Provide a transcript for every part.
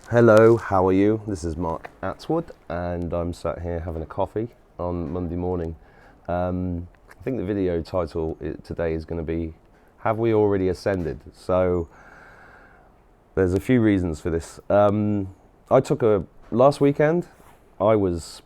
Hello, how are you? This is Mark Atwood, and I'm sat here having a coffee on Monday morning. I think the video title today is going to be "Have We Already Ascended?" So there's a few reasons for this. I took a last weekend. I was,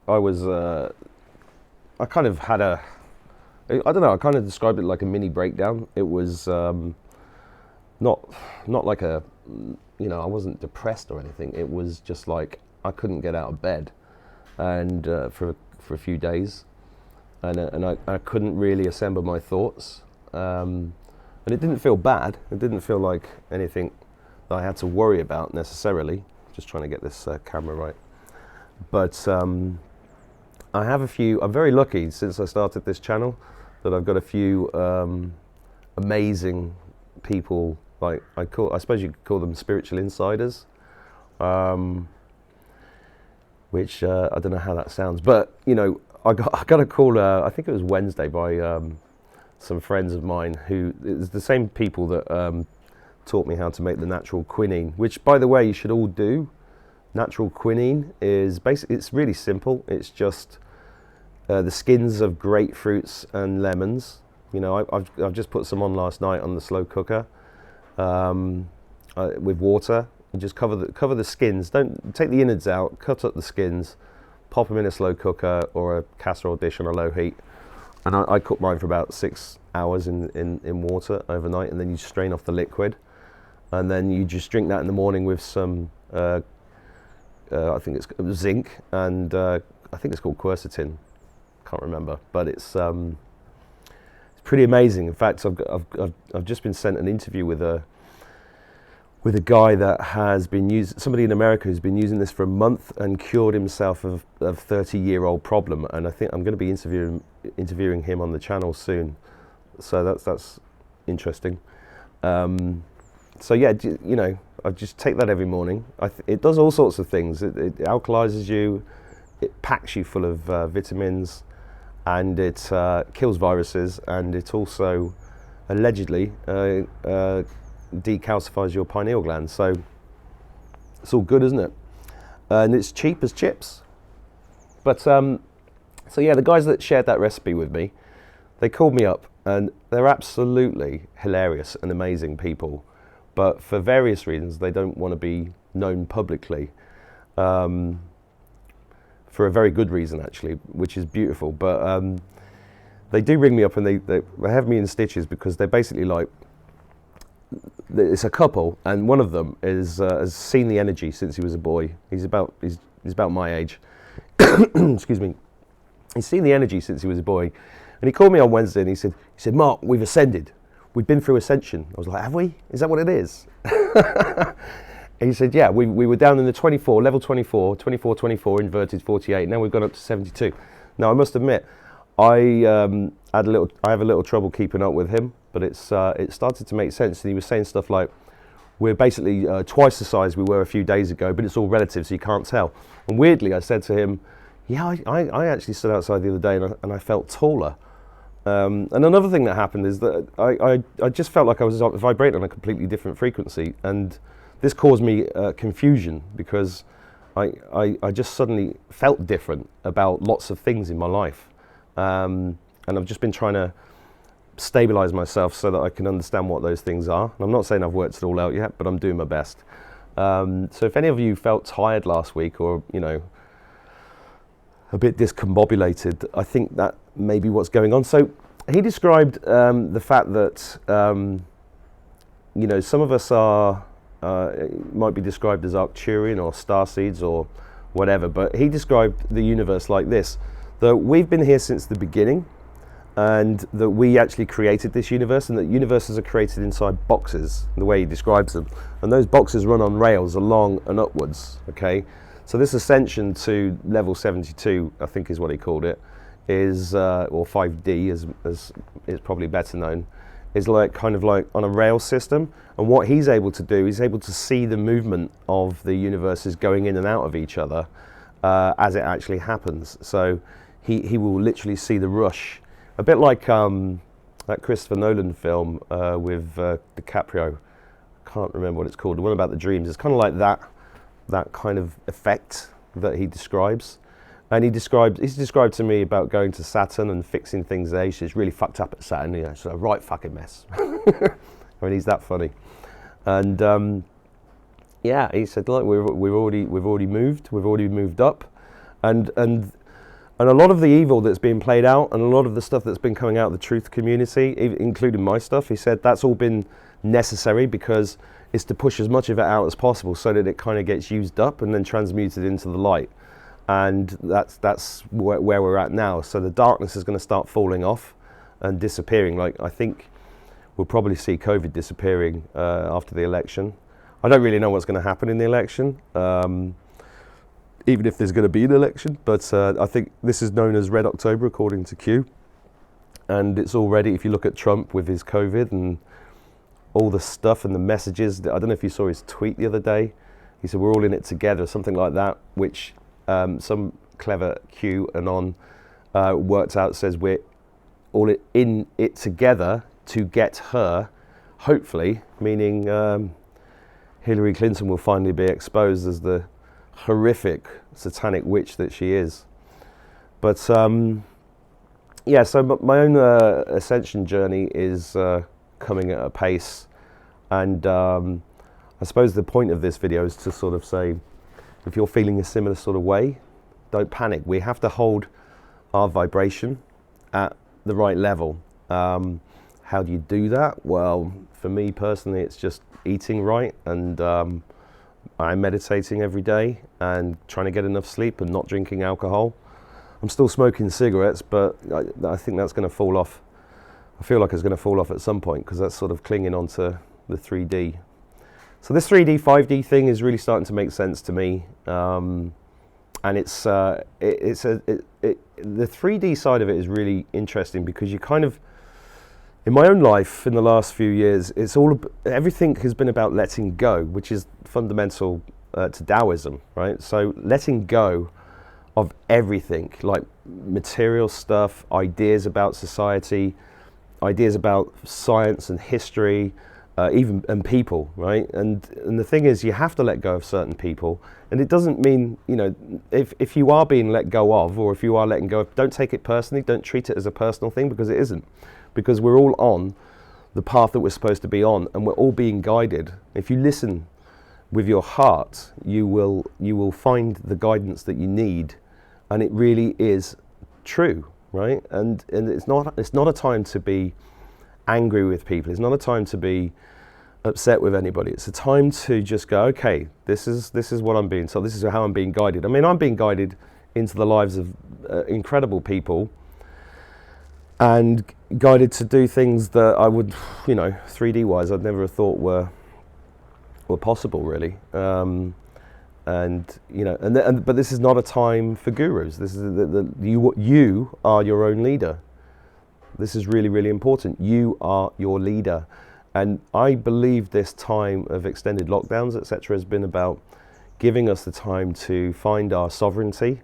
I was, I kind of had a, I don't know. I kind of described it like a mini breakdown. It was not like a, I wasn't depressed or anything. It was just like I couldn't get out of bed, and for a few days, and I couldn't really assemble my thoughts, and it didn't feel bad. It didn't feel like anything that I had to worry about necessarily. Just trying to get this camera right, but I have a few. I'm very lucky since I started this channel that I've got a few amazing people. Like I suppose you could call them spiritual insiders, which I don't know how that sounds, but I got a call. I think it was Wednesday by some friends of mine who it's the same people that taught me how to make the natural quinine. Which, by the way, you should all do. Natural quinine is basically it's really simple. It's just the skins of grapefruits and lemons. I've just put some on last night on the slow cooker. With water, and just cover the skins. Don't take the innards out. Cut up the skins, pop them in a slow cooker or a casserole dish on a low heat. And I cook mine for about 6 hours in water overnight, and then you strain off the liquid, and then you just drink that in the morning with some I think it's zinc, and I think it's called quercetin. Can't remember, but it's pretty amazing. In fact, I've just been sent an interview with a guy that has been somebody in America who's been using this for a month and cured himself of a 30-year-old problem. And I think I'm going to be interviewing him on the channel soon. So that's interesting. So yeah, I just take that every morning. It does all sorts of things. It alkalizes you, it packs you full of vitamins, and it kills viruses, and it also allegedly decalcifies your pineal gland. So it's all good, isn't it? And it's cheap as chips. But so yeah, the guys that shared that recipe with me, they called me up, and they're absolutely hilarious and amazing people. But for various reasons, they don't want to be known publicly. For a very good reason, actually, which is beautiful. But they do ring me up, and they have me in stitches because they're basically like, it's a couple, and one of them has seen the energy since he was a boy. He's about my age. Excuse me. He's seen the energy since he was a boy, and he called me on Wednesday, and he said, Mark, we've ascended. We've been through ascension. I was like, have we? Is that what it is? And he said, yeah, we were down in the 24, level 24, 24, inverted 48. Now we've gone up to 72. Now, I must admit, I have a little trouble keeping up with him, but it started to make sense. And he was saying stuff like, we're basically twice the size we were a few days ago, but it's all relative, so you can't tell. And weirdly, I said to him, yeah, I actually stood outside the other day and I felt taller. And another thing that happened is that I just felt like I was vibrating on a completely different frequency, and this caused me confusion because I just suddenly felt different about lots of things in my life, and I've just been trying to stabilize myself so that I can understand what those things are. And I'm not saying I've worked it all out yet, but I'm doing my best. So if any of you felt tired last week, or a bit discombobulated, I think that may be what's going on. So he described the fact that some of us are might be described as Arcturian or starseeds or whatever, but he described the universe like this: that we've been here since the beginning, and that we actually created this universe, and that universes are created inside boxes, the way he describes them, and those boxes run on rails along and upwards. Okay, so this ascension to level 72, I think is what he called it, is or 5D as is probably better known, is kind of like on a rail system. And what he's able to do, he's able to see the movement of the universes going in and out of each other as it actually happens. So he will literally see the rush, a bit like that Christopher Nolan film with DiCaprio. I can't remember what it's called, the one about the dreams. It's kind of like that kind of effect that he describes. And he's described to me about going to Saturn and fixing things there. He says it's really fucked up at Saturn, you know, it's a right fucking mess. I mean, he's that funny. And yeah, he said, like, we've already moved up, and a lot of the evil that's being played out, and a lot of the stuff that's been coming out of the truth community, including my stuff, he said that's all been necessary because it's to push as much of it out as possible so that it kind of gets used up and then transmuted into the light. And that's where we're at now. So the darkness is going to start falling off and disappearing. Like, I think we'll probably see COVID disappearing after the election. I don't really know what's going to happen in the election, even if there's going to be an election. But I think this is known as Red October, according to Q. And it's already, if you look at Trump with his COVID and all the stuff and the messages, I don't know if you saw his tweet the other day. He said, we're all in it together, something like that, which some clever Q anon worked out, says we're all in it together to get her, hopefully, meaning Hillary Clinton will finally be exposed as the horrific satanic witch that she is. But yeah, so my own ascension journey is coming at a pace, and I suppose the point of this video is to sort of say, if you're feeling a similar sort of way, don't panic. We have to hold our vibration at the right level. How do you do that? Well, for me personally, it's just eating right, and I'm meditating every day and trying to get enough sleep and not drinking alcohol. I'm still smoking cigarettes, but I think that's going to fall off. I feel like it's going to fall off at some point because that's sort of clinging onto the 3D. So this 3D, 5D thing is really starting to make sense to me, and the 3D side of it is really interesting because you kind of, in my own life in the last few years, everything has been about letting go, which is fundamental to Taoism, right? So letting go of everything, like material stuff, ideas about society, ideas about science and history, and people, right? And the thing is, you have to let go of certain people, and it doesn't mean, you know, if you are being let go of, or if you are letting go of, don't take it personally, don't treat it as a personal thing, because it isn't. Because we're all on the path that we're supposed to be on, and we're all being guided. If you listen with your heart, you will find the guidance that you need, and it really is true, right? And it's not a time to be angry with people. It's not a time to be upset with anybody. It's a time to just go, okay, this is what I'm being told. This is how I'm being guided. I mean, I'm being guided into the lives of incredible people, and guided to do things that I would, you know, 3D wise, I'd never have thought were possible, really. And you know, but this is not a time for gurus. This is you are your own leader. This is really, really important. You are your leader. And I believe this time of extended lockdowns, etc., has been about giving us the time to find our sovereignty.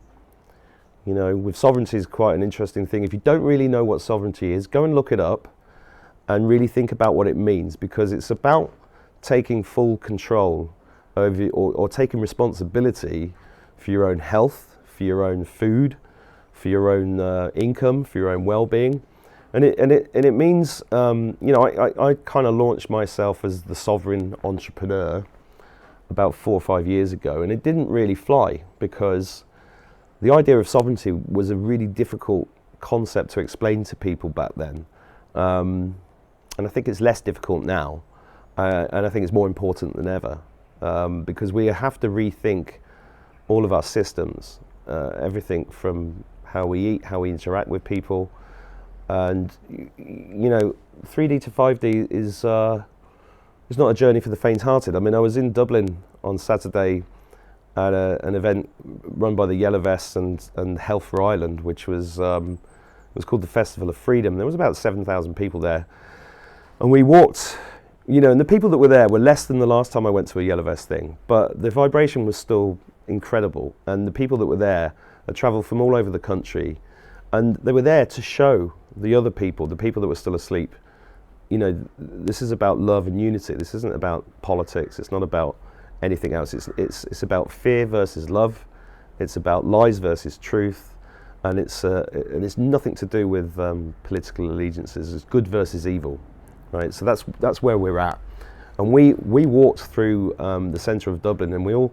You know, with sovereignty is quite an interesting thing. If you don't really know what sovereignty is, go and look it up and really think about what it means, because it's about taking full control over, or taking responsibility for your own health, for your own food, for your own income, for your own well-being. And it means, you know, I kind of launched myself as the sovereign entrepreneur about 4 or 5 years ago, and it didn't really fly because the idea of sovereignty was a really difficult concept to explain to people back then. And I think it's less difficult now, and I think it's more important than ever, because we have to rethink all of our systems, everything from how we eat, how we interact with people. And you know, 3D to 5D is not a journey for the faint-hearted. I mean, I was in Dublin on Saturday at an event run by the Yellow Vests and Health for Ireland, which was called the Festival of Freedom. There was about 7,000 people there, and we walked. You know, and the people that were there were less than the last time I went to a Yellow Vest thing, but the vibration was still incredible. And the people that were there had travelled from all over the country, and they were there to show the other people, the people that were still asleep, this is about love and unity. This isn't about politics. It's not about anything else. It's about fear versus love. It's about lies versus truth, and it's nothing to do with political allegiances. It's good versus evil, right? So that's where we're at. And we walked through the centre of Dublin, and we all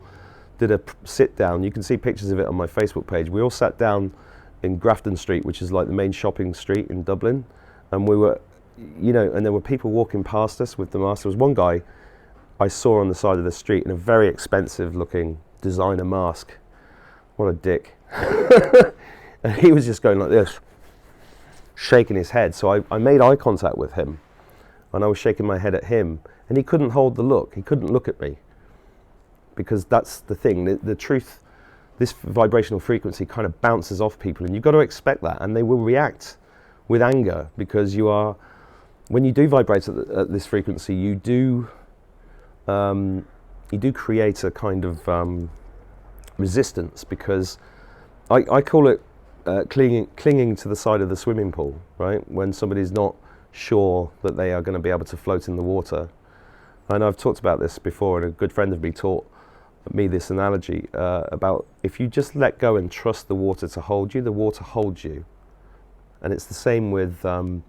did a sit down. You can see pictures of it on my Facebook page. We all sat down in Grafton Street, which is like the main shopping street in Dublin, and we were, and there were people walking past us with the masks. There was one guy I saw on the side of the street in a very expensive looking designer mask. What a dick. And he was just going like this, shaking his head. So I made eye contact with him, and I was shaking my head at him, and he couldn't hold the look. He couldn't look at me, because that's the thing. The truth, this vibrational frequency kind of bounces off people, and you've got to expect that, and they will react with anger, because when you do vibrate at this frequency, you do create a kind of resistance, because I call it clinging to the side of the swimming pool, right? When somebody's not sure that they are going to be able to float in the water. And I've talked about this before, and a good friend of me taught me this analogy about if you just let go and trust the water to hold you, the water holds you. And it's the same with the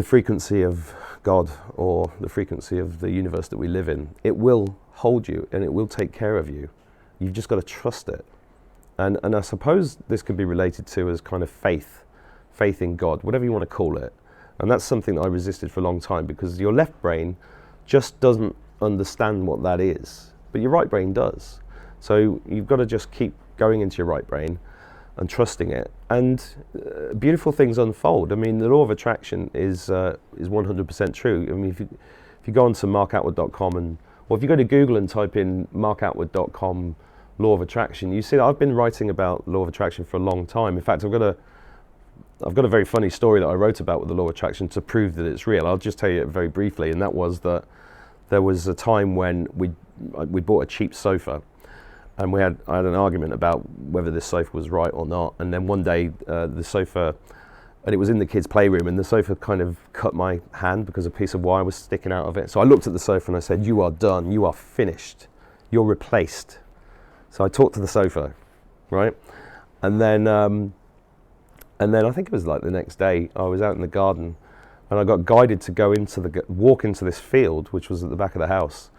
frequency of God, or the frequency of the universe that we live in. It will hold you, and it will take care of you. You've just got to trust it. And I suppose this could be related to as kind of faith in God, whatever you want to call it. And that's something that I resisted for a long time, because your left brain just doesn't understand what that is, but your right brain does. So you've got to just keep going into your right brain and trusting it, and beautiful things unfold. I mean, the law of attraction is 100% true. I mean, if you go onto markoutward.com, or if you go to Google and type in markoutward.com law of attraction, you see that I've been writing about law of attraction for a long time. In fact, I've got a very funny story that I wrote about with the law of attraction to prove that it's real. I'll just tell you it very briefly, and that was that there was a time when we bought a cheap sofa, and I had an argument about whether this sofa was right or not. And then one day the sofa, and it was in the kids' playroom, and the sofa kind of cut my hand because a piece of wire was sticking out of it. So I looked at the sofa and I said, "You are done, you are finished, you're replaced." So I talked to the sofa, right? And then I think it was like the next day, I was out in the garden, and I got guided to walk into this field, which was at the back of the house,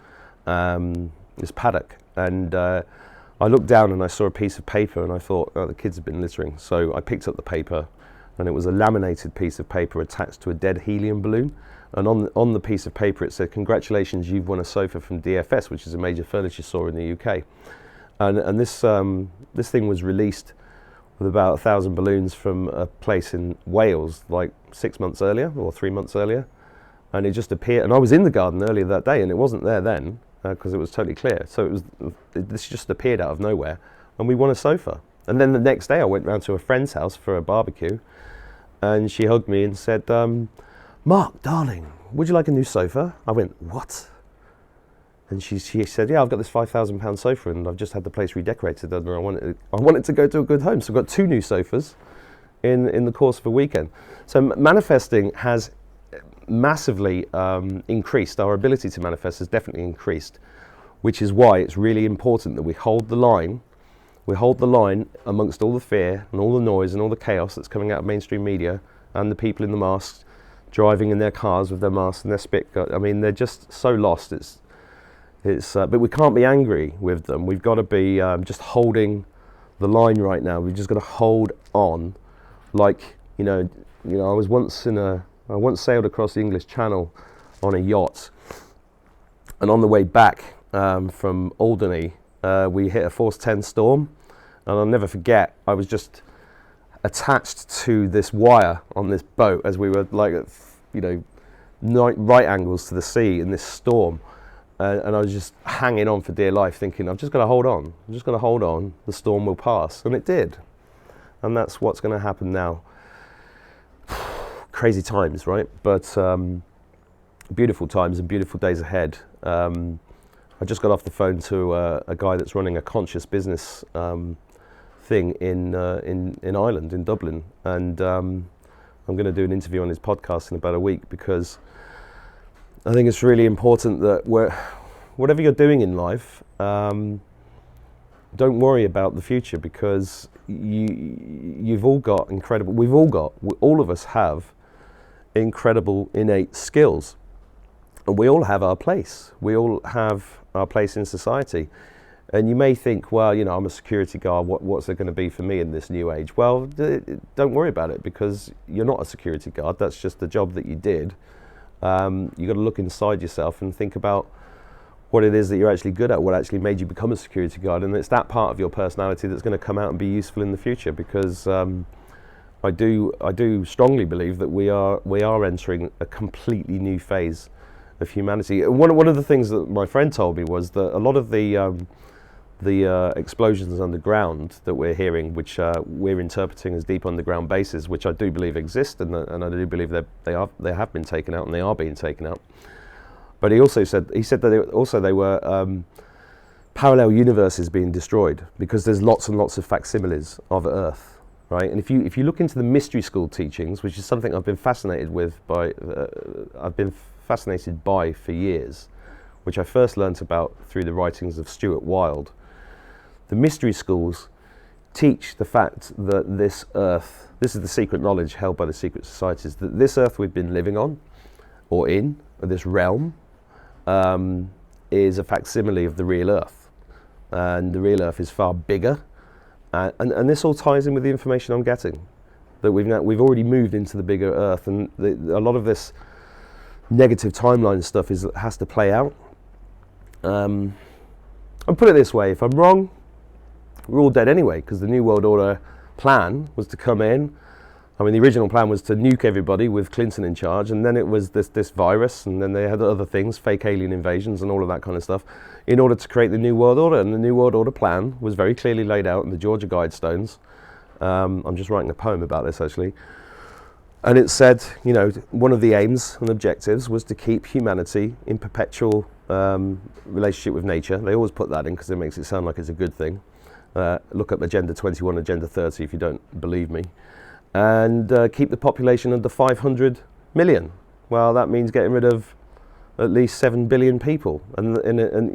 this paddock. And I looked down and I saw a piece of paper, and I thought, oh, the kids have been littering. So I picked up the paper, and it was a laminated piece of paper attached to a dead helium balloon. And on the piece of paper it said, "Congratulations, you've won a sofa from DFS," which is a major furniture store in the UK. And this thing was released with about 1,000 balloons from a place in Wales like 6 months earlier, or 3 months earlier. And it just appeared, and I was in the garden earlier that day, and it wasn't there then, because it was totally clear. So this just appeared out of nowhere, and we won a sofa. And then the next day I went round to a friend's house for a barbecue, and she hugged me and said, "Mark, darling, would you like a new sofa?" I went, "What?" And she said, "Yeah, I've got this £5,000 sofa, and I've just had the place redecorated, and I want it to go to a good home. So I've got 2 new sofas in the course of a weekend." So manifesting has massively increased. Our ability to manifest has definitely increased, which is why it's really important that we hold the line. We hold the line amongst all the fear and all the noise and all the chaos that's coming out of mainstream media, and the people in the masks driving in their cars with their masks and their spit gun. I mean, they're just so lost. But we can't be angry with them. We've got to be just holding the line right now. We've just got to hold on. Like, I once sailed across the English Channel on a yacht, and on the way back from Alderney, we hit a force 10 storm, and I'll never forget, I was just attached to this wire on this boat as we were like at, right angles to the sea in this storm. And I was just hanging on for dear life, thinking, I've just got to hold on. I'm just going to hold on. The storm will pass. And it did. And that's what's going to happen now. Crazy times, right? But beautiful times and beautiful days ahead. I just got off the phone to a guy that's running a conscious business thing in Ireland, in Dublin. And I'm going to do an interview on his podcast in about a week, because I think it's really important that whatever you're doing in life, don't worry about the future, because you've all got all of us have incredible innate skills, and we all have our place. We all have our place in society. And you may think, well, you know, I'm a security guard, what's it going to be for me in this new age? Well, don't worry about it, because you're not a security guard. That's just the job that you did. You've got to look inside yourself and think about what it is that you're actually good at, what actually made you become a security guard. And it's that part of your personality that's going to come out and be useful in the future, because I do strongly believe that we are entering a completely new phase of humanity. One of the things that my friend told me was that a lot of the explosions underground that we're hearing, which we're interpreting as deep underground bases, which I do believe exist, and I do believe they have been taken out, and they are being taken out. But he said that they were parallel universes being destroyed, because there's lots and lots of facsimiles of Earth, right? And if you look into the mystery school teachings, which is something I've been fascinated by for years, which I first learnt about through the writings of Stuart Wilde. The mystery schools teach the fact that this Earth, this is the secret knowledge held by the secret societies, that this Earth we've been living on, or this realm, is a facsimile of the real Earth. And the real Earth is far bigger. And this all ties in with the information I'm getting, that we've already moved into the bigger Earth, and a lot of this negative timeline stuff has to play out. And put it this way, if I'm wrong, we're all dead anyway, because the New World Order plan was to come in. I mean, the original plan was to nuke everybody with Clinton in charge, and then it was this virus, and then they had other things, fake alien invasions and all of that kind of stuff, in order to create the New World Order. And the New World Order plan was very clearly laid out in the Georgia Guidestones. I'm just writing a poem about this, actually. And it said, you know, one of the aims and objectives was to keep humanity in perpetual relationship with nature. They always put that in because it makes it sound like it's a good thing. Look up Agenda 21, Agenda 30 if you don't believe me. And keep the population under 500 million. Well, that means getting rid of at least 7 billion people. And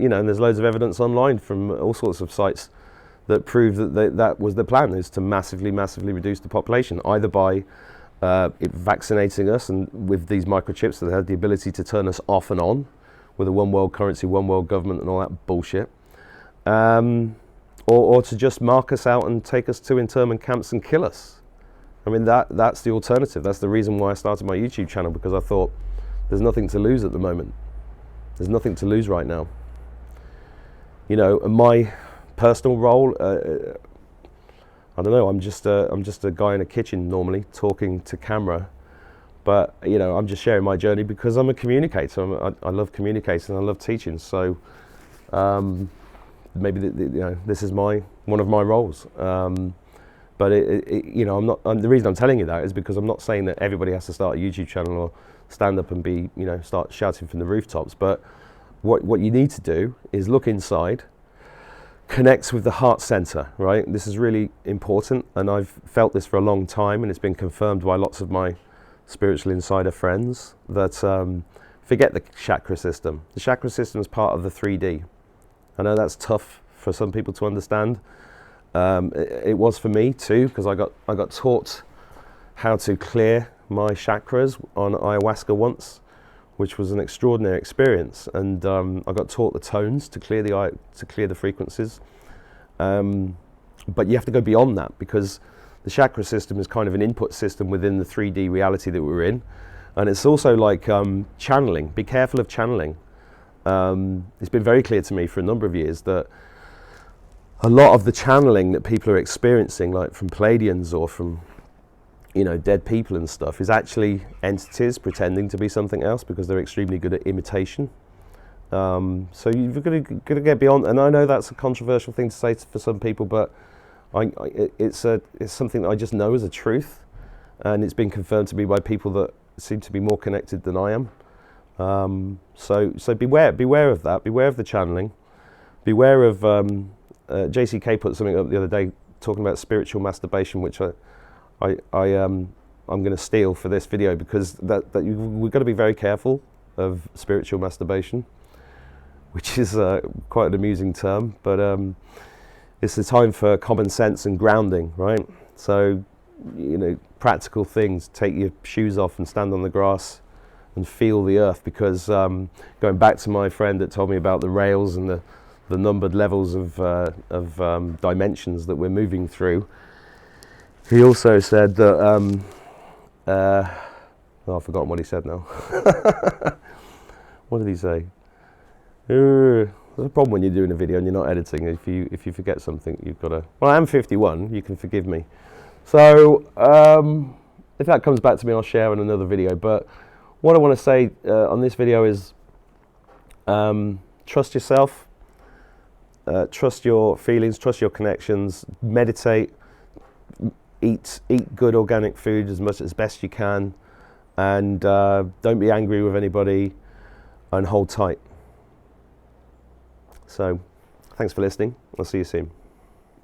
you know, and there's loads of evidence online from all sorts of sites that prove that that was the plan, is to massively reduce the population, either by vaccinating us and with these microchips that had the ability to turn us off and on with a one world currency, one world government and all that bullshit, or to just mark us out and take us to internment camps and kill us. I mean, that's the alternative. That's the reason why I started my YouTube channel, because I thought there's nothing to lose at the moment. There's nothing to lose right now. You know, and my personal role, I don't know, I'm just a guy in a kitchen normally talking to camera, but you know, I'm just sharing my journey because I'm a communicator. I love communicating, I love teaching, so maybe you know, this is one of my roles. But you know, I'm not. The reason I'm telling you that is because I'm not saying that everybody has to start a YouTube channel or stand up and be, you know, start shouting from the rooftops. But what you need to do is look inside, connect with the heart center. Right. This is really important, and I've felt this for a long time, and it's been confirmed by lots of my spiritual insider friends that forget the chakra system. The chakra system is part of the 3D. I know that's tough for some people to understand. It was for me too, because I got taught how to clear my chakras on ayahuasca once, which was an extraordinary experience. And I got taught the tones to clear the frequencies. But you have to go beyond that, because the chakra system is kind of an input system within the 3D reality that we're in, and it's also like channeling. Be careful of channeling. It's been very clear to me for a number of years that a lot of the channeling that people are experiencing, like from Pleiadians or from, you know, dead people and stuff, is actually entities pretending to be something else, because they're extremely good at imitation. So you've got to get beyond, and I know that's a controversial thing to say for some people, but it's something that I just know as a truth, and it's been confirmed to me by people that seem to be more connected than I am. So beware of that. Beware of the channeling. Beware of JCK put something up the other day talking about spiritual masturbation, which I I'm going to steal for this video, because we've got to be very careful of spiritual masturbation, which is quite an amusing term, but it's the time for common sense and grounding, right? So, you know, practical things: take your shoes off and stand on the grass and feel the earth, because going back to my friend that told me about the rails and the numbered levels of dimensions that we're moving through, he also said that oh, I've forgotten what he said now. What did he say? There's a problem when you're doing a video and you're not editing. If you forget something, you've got to. Well, I am 51. You can forgive me. So if that comes back to me, I'll share in another video. But what I want to say on this video is trust yourself, trust your feelings, trust your connections, meditate, eat good organic food as best you can, and don't be angry with anybody, and hold tight. So thanks for listening. I'll see you soon.